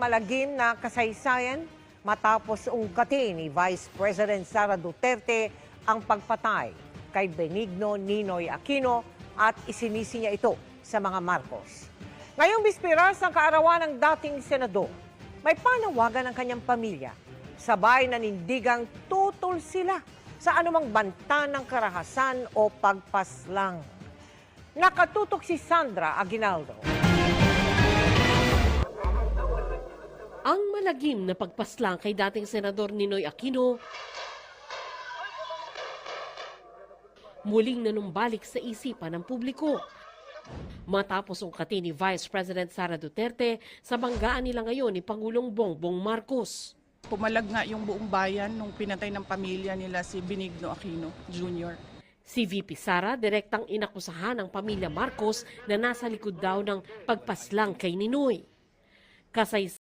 malagim na kasaysayan matapos ungkatin ni Vice President Sara Duterte ang pagpatay kay Benigno Ninoy Aquino at isinisi niya ito sa mga Marcos. Ngayong bispiras ng kaarawan ng dating senador, may panawagan ng kanyang pamilya. Sabay nanindigang tutol sila sa anumang banta ng karahasan o pagpaslang. Nakatutok si Sandra Aguinaldo. Ang malagim na pagpaslang kay dating Senador Ninoy Aquino muling nanumbalik sa isipan ng publiko. Matapos ungkatin ni Vice President Sara Duterte sa banggaan nila ngayon ni Pangulong Bongbong Marcos. Pumalag nga yung buong bayan nung pinatay ng pamilya nila si Benigno Aquino Jr. Si VP Sara direktang inakusahan ng pamilya Marcos na nasa likod daw ng pagpaslang kay Ninoy.